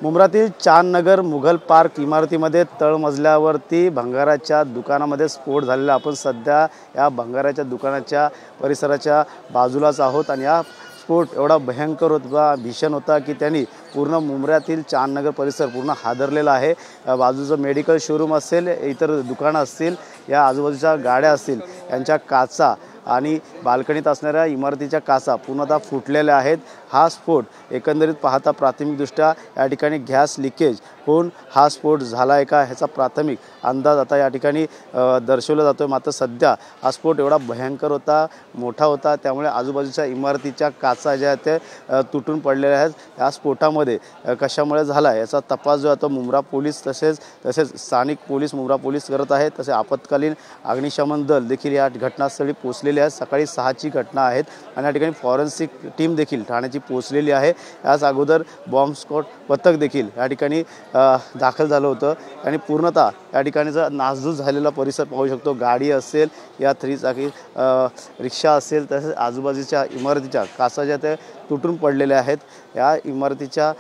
मुंब्रातील Chandnagar Mughal park इमारतीमध्ये तळमजल्यावरती भंगाराच्या दुकानामध्ये स्फोट झालेला। आपण सध्या या भंगाराच्या दुकानाच्या परिसराच्या बाजूलाच आहोत आणि या स्फोट एवढा भयंकर होता, भीषण होता की त्यांनी पूर्ण मुंब्र्यातील चांदनगर परिसर पूर्ण हादरलेला आहे। बाजूचं मेडिकल शोरूम असेल, इतर दुकानं असतील, या आजूबाजूच्या गाड्या असतील, यांच्या काचा आणि बाल्कनीत असणाऱ्या इमारतीच्या काचा पूर्णतः फुटलेल्या आहेत। हा स्फोट एकंदरीत पाहता प्राथमिकदृष्ट्या या ठिकाणी गॅस लिकेज होऊन हा स्फोट झाला आहे का ह्याचा प्राथमिक अंदाज आता या ठिकाणी दर्शवला जातोय। मात्र सध्या हा स्फोट एवढा भयंकर होता, मोठा होता, त्यामुळे आजूबाजूच्या इमारतीच्या काचा ज्या आहेत ते तुटून पडलेल्या आहेत। या स्फोटामध्ये कशामुळे झाला याचा तपास जो आहे तो मुंब्रा पोलीस तसेच स्थानिक पोलीस मुंब्रा पोलीस करत आहेत। तसे आपत्कालीन अग्निशमन दल देखील या घटनास्थळी पोहोचलेले आहेत। सकाळी 6ची घटना आहेत आणि या ठिकाणी फॉरेन्सिक टीम देखील ठाण्याची पोहोचलेली आहे। याच अगोदर बॉम्ब स्क्वॉड पथक देखील या ठिकाणी दाखल झालं होतं आणि पूर्णतः या ठिकाणीचा नासधूस झालेला परिसर पाहू शकतो। गाडी असेल या 3 चाकी रिक्षा असेल तसेच आजूबाजूच्या इमारतीच्या काचा ज्या त्या तुटून पडलेल्या आहेत। या इमारतीच्या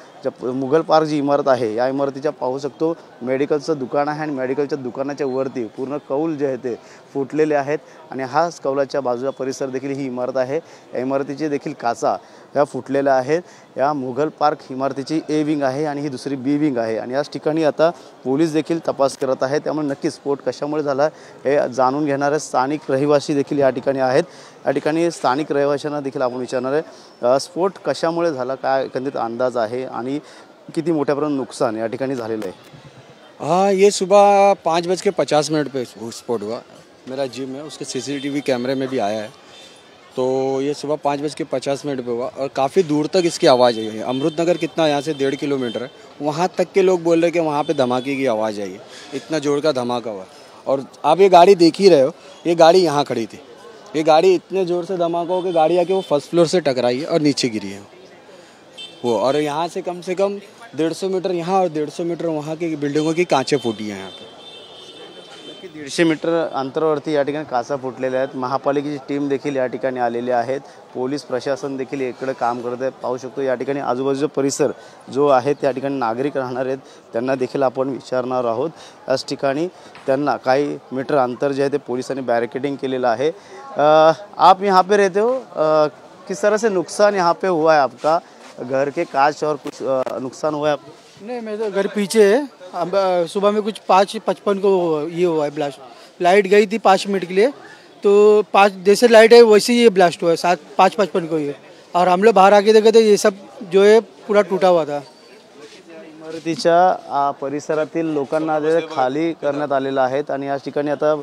मुघल पार्क जी इमारत आहे या इमारतीच्या पाहू शकतो मेडिकलचं दुकान आहे आणि मेडिकलच्या दुकानाच्या वरती पूर्ण कौल जे आहे ते फुटलेले आहेत आणि हाच कौलाच्या बाजूचा परिसर देखील ही इमारत आहे। या इमारतीची देखील काचा ह्या फुटलेल्या आहेत। या मुघल पार्क इमारतीची ए विंग आहे आणि ही दुसरी बी विंग आहे आणि याच ठिकाणी आता पोलीस देखील तपास करत आहेत। त्यामुळे नक्की स्फोट कशामुळे झाला हे जाणून घेणारे स्थानिक रहिवासी देखील या ठिकाणी आहेत। या ठिकाणी स्थानिक रहिवाशांना देखील आपण विचारणार आहे स्फोट कशामुळे झाला, काय एकंदरीत अंदाज आहे आणि किती मोठ्यापर्यंत नुकसान या ठिकाणी झालेलं आहे। हाँ, ये सुबह 5:50 पे स्फोट हुआ। मेरा जिम है, उसके सीसीटीवी कैमरे में भी आया है। तो ये सुबह 5:50 पे हुआ और काफ़ी दूर तक इसकी आवाज़ आई है। अमृतनगर कितना यहाँ से 1.5 किलोमीटर है, वहाँ तक के लोग बोल रहे हैं कि वहाँ पे धमाके की आवाज़ आई है। इतना जोर का धमाका हुआ और आप ये गाड़ी देख ही रहे हो, ये गाड़ी यहाँ खड़ी थी। ये गाड़ी इतने ज़ोर से धमाका हो कि गाड़ी आके वो फर्स्ट फ्लोर से टकराई है और नीचे गिरी है वो। और यहाँ से कम 150 मीटर यहाँ और 150 मीटर वहाँ की बिल्डिंगों की कांचें फूटी हैं यहाँ पे। 150 मीटर अंतरावरती या ठिकाणी काचा फुटलेल्या आहेत। महापालिकेची टीम देखील या ठिकाणी आलेली आहेत। पोलीस प्रशासन देखील इकडे काम करत आहे। पाहू शकतो या ठिकाणी आजूबाजूचा परिसर जो आहे त्या ठिकाणी नागरिक राहणार आहेत, त्यांना देखील आपण विचारणार आहोत। याच ठिकाणी त्यांना काही मीटर अंतर जे आहे ते पोलिसांनी बॅरिकेडिंग केलेलं आहे। आप यहाँ पे रहते हो, किस तरह से नुकसान यहाँ पे हुआ है आपका? घर के कांच और कुछ नुकसान हुआ है आपको? नहीं, मैं तो घर पीछे है। अब सुबह में कुछ 5:55 को ये हुआ है ब्लास्ट। लाइट गई थी 5 मिनट के लिए, तो 5 जैसे लाइट है वैसे ही ये ब्लास्ट हुआ है। 5:55 को ये, और हम लोग बाहर आके देखे तो ये सब जो है पूरा टूटा हुआ था। इमारतीच्या परिसरातील लोकांना जे खाली करण्यात आलेलं आहेत आणि या ठिकाणी आता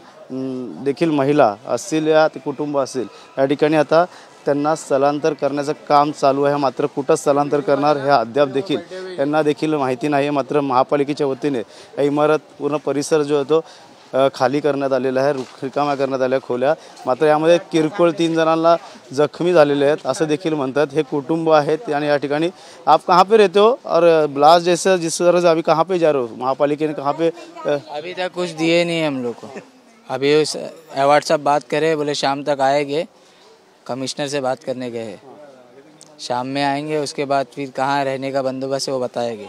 देखील महिला असतील या कुटुंब असेल या ठिकाणी आता त्यांना स्थलांतर करण्याचं काम चालू आहे। मात्र कुठं स्थलांतर करणार हे अद्याप देखील त्यांना देखील माहिती नाही। मात्र महापालिकेच्या वतीने या इमारत पूर्ण परिसर जो आहे तो खाली करण्यात आलेला आहे, रिकाम्या करण्यात आल्या खोल्या। मात्र यामध्ये किरकोळ 3 जणांना जखमी झालेले आहेत असं देखील म्हणतात। हे कुटुंब आहेत आणि या ठिकाणी आप कहाँ पे रहते हो और ब्लास्ट जैसा जिस तरह से अभी कहाँ पे जा रहे हो, महापालिका ने कहाँ पे? अभी तक कुछ दिए नहीं हम लोग को। अभी अवार्ड साहब बात करे, बोले शाम तक आएंगे, कमिश्नर से बात करने गए हैं। शाम में आएंगे, उसके बाद फिर कहाँ रहने का बंदोबस्त है वो बताएंगे।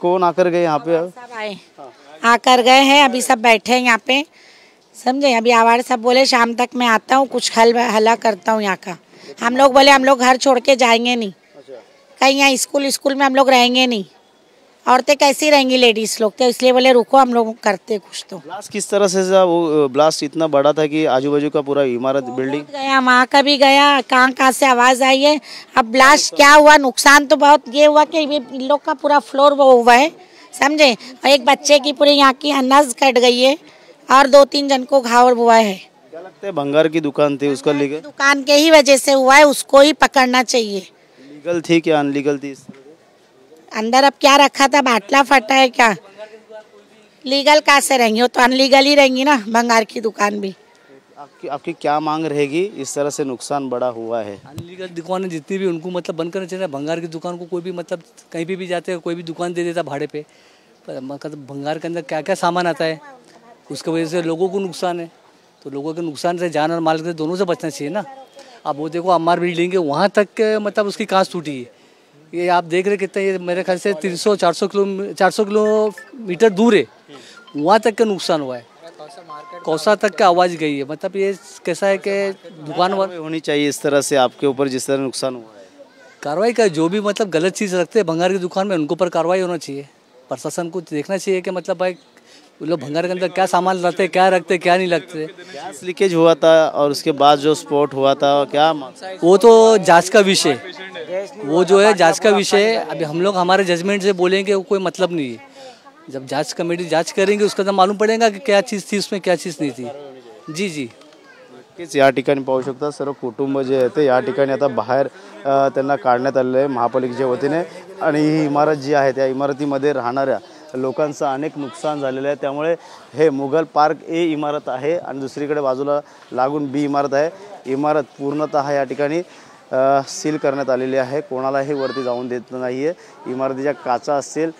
कौन आकर गए यहाँ पे? सब आए, आकर गए हैं, अभी सब बैठे हैं यहाँ पे, समझे। अभी आवाज सब बोले शाम तक मैं आता हूँ, कुछ हल्ला करता हूँ यहाँ का। हम लोग बोले हम लोग घर छोड़ के जाएंगे नहीं, कहीं यहाँ स्कूल में हम लोग रहेंगे नहीं। औरतें कैसी रहेंगी, लेडीज लोग, तो इसलिए बोले रुको हम लोग करते कुछ। तो ब्लास्ट किस तरह से वो ब्लास्ट इतना बड़ा था कि आजू बाजू का पूरा इमारत बिल्डिंग गया, वहाँ का भी गया, कहाँ से आवाज आई है। अब ब्लास्ट क्या हुआ, नुकसान तो बहुत ये हुआ कि इन लोग का पूरा फ्लोर वो हुआ है, समझे। और एक बच्चे की पूरी यहाँ की नस कट गई है और 2-3 जन को घाव हुआ है। क्या लगता है भंगार की दुकान थी उसका लीगल दुकान के ही वजह से हुआ है, उसको ही पकड़ना चाहिए। लीगल थी क्या अनलीगल थी? अंदर अब क्या रखा था, बाटला फटा है क्या? लीगल कहाँ से रहेंगी, वो तो अनलीगल ही रहेंगी ना, भंगार की दुकान भी। आपकी क्या मांग रहेगी? इस तरह से नुकसान बड़ा हुआ है। अनलीगल दुकानें जितनी भी उनको मतलब बंद करना चाहिए। भंगार की दुकान को कोई भी मतलब कहीं पे भी जाते हैं, कोई भी दुकान दे देता भाड़े पे, पर मतलब भंगार के अंदर क्या क्या सामान आता है, उसकी वजह से लोगों को नुकसान है। तो लोगों के नुकसान से जान और माल से दोनों से बचना चाहिए ना। अब वो देखो अम्मार बिल्डिंग है, वहाँ तक मतलब उसकी कांच टूटी है, ये आप देख रहे कितना, ये मेरे ख्याल से 400 किलोमीटर दूर है, वहाँ तक का नुकसान हुआ है, कौसा तक का आवाज़ गई है। मतलब ये कैसा है कि दुकान वाले होनी चाहिए इस तरह से आपके ऊपर जिस तरह नुकसान हुआ है। कार्रवाई का, जो भी मतलब गलत चीज़ रखते हैं भंगार की दुकान में उनको पर कार्रवाई होना चाहिए। प्रशासन को देखना चाहिए कि मतलब भाई वो लोग भंगार के अंदर क्या सामान लाते, क्या रखते, क्या नहीं रखते। गैस लीकेज हुआ था और उसके बाद जो स्फोट हुआ था, क्या वो तो जांच का विषय, वो जो है जांच का विषय। अभी हम लोग हमारे जजमेंट से बोलेंगे वो कोई मतलब नहीं है। जब जांच कमेटी जांच करेंगे उसका तो मालूम पड़ेगा कि क्या चीज़ थी उसमें, क्या चीज़ नहीं थी। जी जी, नक्कीच या ठिकाणी पाहू शकता सर्व कुटुंब जे आहे ते या ठिकाणी आता बाहेर त्यांना काढण्यात आलेलं आहे महापालिकेच्या वतीने। आणि ही इमारत जी आहे त्या इमारतीमध्ये राहणाऱ्या लोकांचं अनेक नुकसान झालेलं आहे। त्यामुळे हे मुघल पार्क ए इमारत आहे आणि दुसरीकडे बाजूला लागून बी इमारत आहे। इमारत पूर्णतः या ठिकाणी सील करण्यात आलेली आहे, कोणालाही वरती जाऊन देत नाही आहे। इमारतीच्या काचा असतील,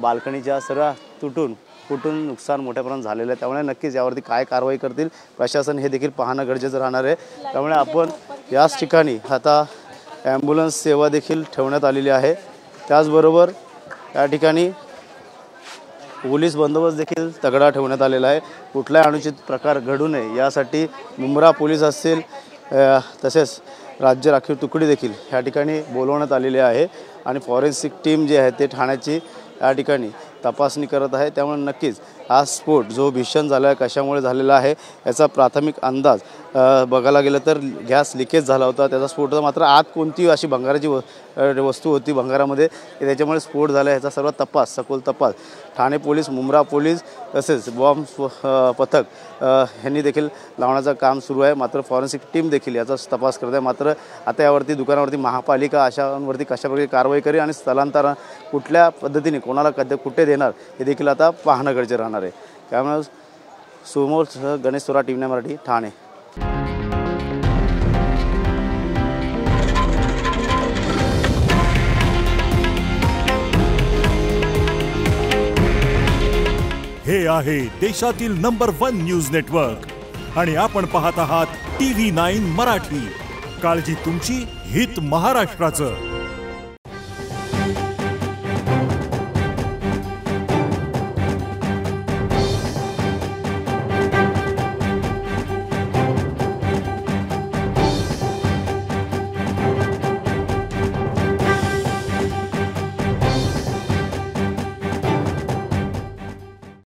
बाल्कनीच्या सर्व तुटून फुटून नुकसान मोठ्या प्रमाणात झालेलं आहे। त्यामुळे नक्कीच यावरती काय कारवाई करतील प्रशासन हे देखील पाहणं गरजेचं राहणार आहे। त्यामुळे आपण याच ठिकाणी आता ॲम्ब्युलन्स सेवा देखील ठेवण्यात आलेली आहे। त्याचबरोबर या ठिकाणी पोलीस बंदोबस्त देखील तगडा ठेवण्यात आलेला आहे। कुठलाही अनुचित प्रकार घडू नये यासाठी मुंब्रा पोलीस असतील, तसेच राज्य राखीव तुकडी देखील या ठिकाणी बोलवण्यात आलेली आहे आणि फॉरेन्सिक टीम जी आहे ते ठाण्याची या ठिकाणी तपासणी करत आहे। त्यामुळे नक्कीच हा स्फोट जो भीषण झाला आहे कशामुळे झालेला आहे याचा प्राथमिक अंदाज बघायला गेलं तर गॅस लिकेज झाला होता, त्याचा स्फोट होता। मात्र आत कोणती अशी भंगाराची वस्तू होती भंगारामध्ये त्याच्यामुळे स्फोट झाला याचा सर्व तपास, सखोल तपास ठाणे पोलीस, मुंब्रा पोलीस तसेच बॉम्ब पथक यांनी देखील लावण्याचं काम सुरू आहे। मात्र फॉरेन्सिक टीम देखील याचा तपास करत आहे। मात्र आता यावरती दुकानावरती महापालिका अशांवरती कशाप्रकारे कारवाई करेल आणि स्थलांतर कुठल्या पद्धतीने कोणाला कुठे देणार हे देखील आता पाहणं गरजेचं राहणार आहे। त्यामुळे सुमोर गणेश सोरा, टीव्ही मराठी, ठाणे। हे आहे देशातील नंबर 1 न्यूज नेटवर्क आणि आपण पाहत आहात TV9 मराठी। काळजी तुमची, हित महाराष्ट्राचं।